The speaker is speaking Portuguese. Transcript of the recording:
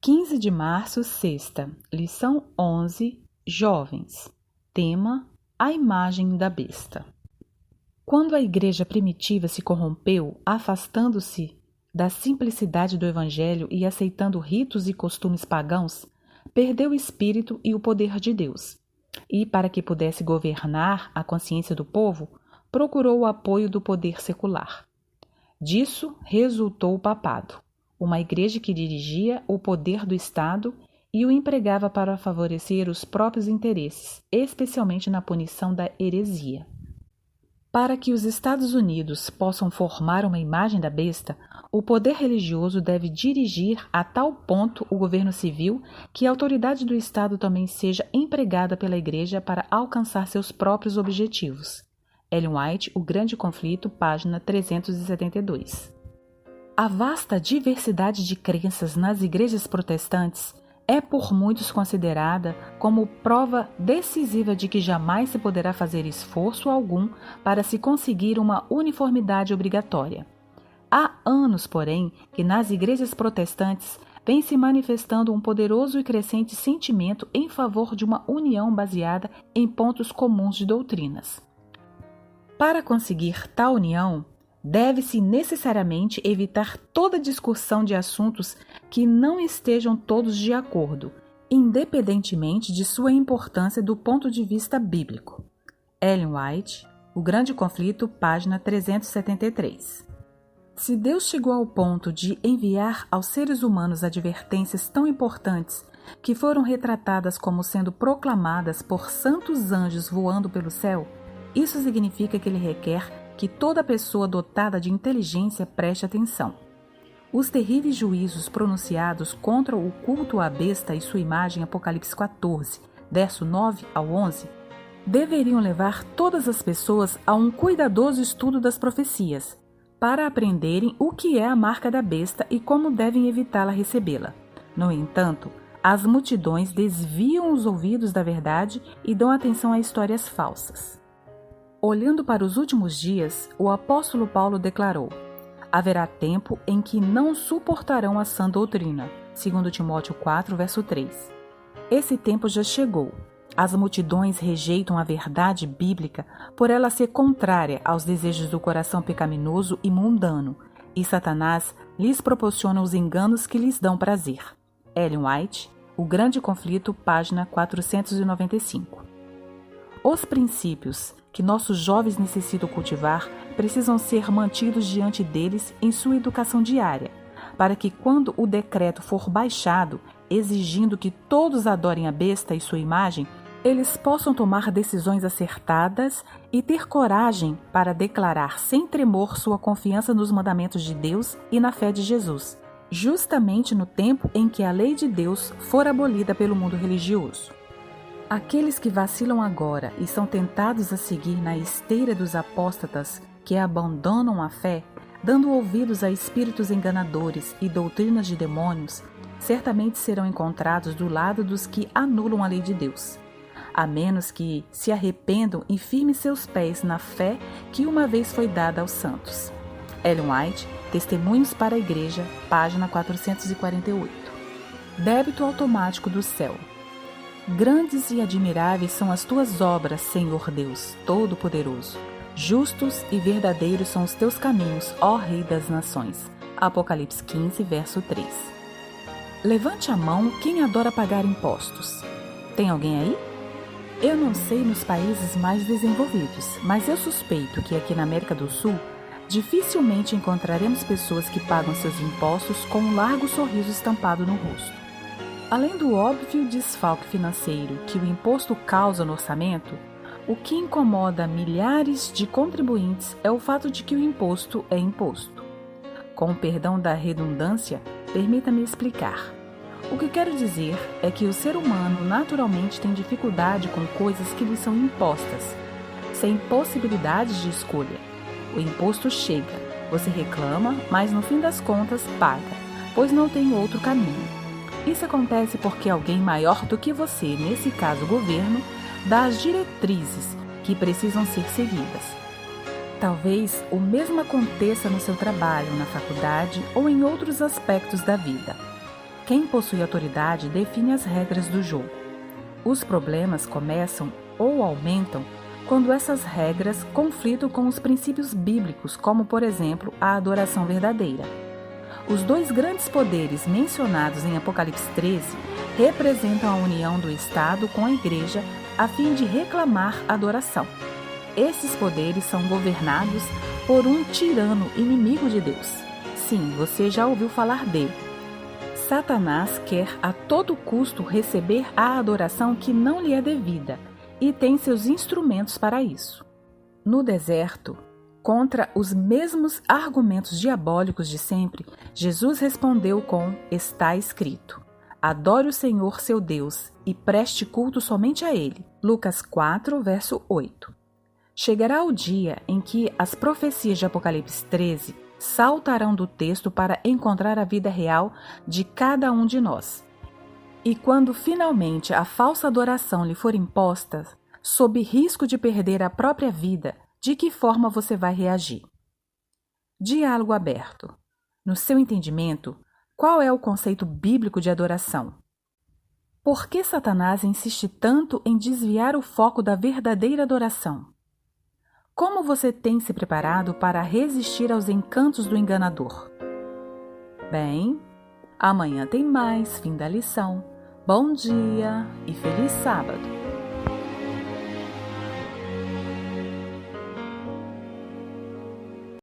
15 de março, sexta, lição 11, Jovens. Tema: a imagem da besta. Quando a igreja primitiva se corrompeu, afastando-se da simplicidade do evangelho e aceitando ritos e costumes pagãos, perdeu o espírito e o poder de Deus. E, para que pudesse governar a consciência do povo, procurou o apoio do poder secular. Disso resultou o papado, uma igreja que dirigia o poder do Estado e o empregava para favorecer os próprios interesses, especialmente na punição da heresia. Para que os Estados Unidos possam formar uma imagem da besta, o poder religioso deve dirigir a tal ponto o governo civil que a autoridade do Estado também seja empregada pela igreja para alcançar seus próprios objetivos. Ellen White, O Grande Conflito, página 372. A vasta diversidade de crenças nas igrejas protestantes é por muitos considerada como prova decisiva de que jamais se poderá fazer esforço algum para se conseguir uma uniformidade obrigatória. Há anos, porém, que nas igrejas protestantes vem se manifestando um poderoso e crescente sentimento em favor de uma união baseada em pontos comuns de doutrinas. Para conseguir tal união, deve-se necessariamente evitar toda discussão de assuntos que não estejam todos de acordo, independentemente de sua importância do ponto de vista bíblico. Ellen White, O Grande Conflito, página 373. Se Deus chegou ao ponto de enviar aos seres humanos advertências tão importantes que foram retratadas como sendo proclamadas por santos anjos voando pelo céu, isso significa que ele requer que toda pessoa dotada de inteligência preste atenção. Os terríveis juízos pronunciados contra o culto à besta e sua imagem, Apocalipse 14, verso 9 ao 11, deveriam levar todas as pessoas a um cuidadoso estudo das profecias, para aprenderem o que é a marca da besta e como devem evitá-la recebê-la. No entanto, as multidões desviam os ouvidos da verdade e dão atenção a histórias falsas. Olhando para os últimos dias, o apóstolo Paulo declarou: haverá tempo em que não suportarão a sã doutrina, 2 Timóteo 4, verso 3. Esse tempo já chegou. As multidões rejeitam a verdade bíblica por ela ser contrária aos desejos do coração pecaminoso e mundano, e Satanás lhes proporciona os enganos que lhes dão prazer. Ellen White, O Grande Conflito, página 495. Os princípios que nossos jovens necessitam cultivar precisam ser mantidos diante deles em sua educação diária, para que quando o decreto for baixado, exigindo que todos adorem a besta e sua imagem, eles possam tomar decisões acertadas e ter coragem para declarar sem tremor sua confiança nos mandamentos de Deus e na fé de Jesus, justamente no tempo em que a lei de Deus for abolida pelo mundo religioso. Aqueles que vacilam agora e são tentados a seguir na esteira dos apóstatas que abandonam a fé, dando ouvidos a espíritos enganadores e doutrinas de demônios, certamente serão encontrados do lado dos que anulam a lei de Deus, a menos que se arrependam e firmem seus pés na fé que uma vez foi dada aos santos. Ellen White, Testemunhos para a Igreja, página 448. Débito automático do céu. Grandes e admiráveis são as tuas obras, Senhor Deus Todo-Poderoso. Justos e verdadeiros são os teus caminhos, ó Rei das Nações. Apocalipse 15, verso 3. Levante a mão quem adora pagar impostos. Tem alguém aí? Eu não sei nos países mais desenvolvidos, mas eu suspeito que aqui na América do Sul, dificilmente encontraremos pessoas que pagam seus impostos com um largo sorriso estampado no rosto. Além do óbvio desfalque financeiro que o imposto causa no orçamento, o que incomoda milhares de contribuintes é o fato de que o imposto é imposto. Com o perdão da redundância, permita-me explicar. O que quero dizer é que o ser humano naturalmente tem dificuldade com coisas que lhe são impostas, sem possibilidades de escolha. O imposto chega, você reclama, mas no fim das contas paga, pois não tem outro caminho. Isso acontece porque alguém maior do que você, nesse caso o governo, dá as diretrizes que precisam ser seguidas. Talvez o mesmo aconteça no seu trabalho, na faculdade ou em outros aspectos da vida. Quem possui autoridade define as regras do jogo. Os problemas começam ou aumentam quando essas regras conflitam com os princípios bíblicos, como, por exemplo, a adoração verdadeira. Os dois grandes poderes mencionados em Apocalipse 13 representam a união do Estado com a Igreja a fim de reclamar adoração. Esses poderes são governados por um tirano inimigo de Deus. Sim, você já ouviu falar dele. Satanás quer a todo custo receber a adoração que não lhe é devida e tem seus instrumentos para isso. No deserto, contra os mesmos argumentos diabólicos de sempre, Jesus respondeu com: está escrito. Adore o Senhor seu Deus e preste culto somente a Ele. Lucas 4, verso 8. Chegará o dia em que as profecias de Apocalipse 13 saltarão do texto para encontrar a vida real de cada um de nós. E quando finalmente a falsa adoração lhe for imposta, sob risco de perder a própria vida, de que forma você vai reagir? Diálogo aberto. No seu entendimento, qual é o conceito bíblico de adoração? Por que Satanás insiste tanto em desviar o foco da verdadeira adoração? Como você tem se preparado para resistir aos encantos do enganador? Bem, amanhã tem mais fim da lição. Bom dia e feliz sábado!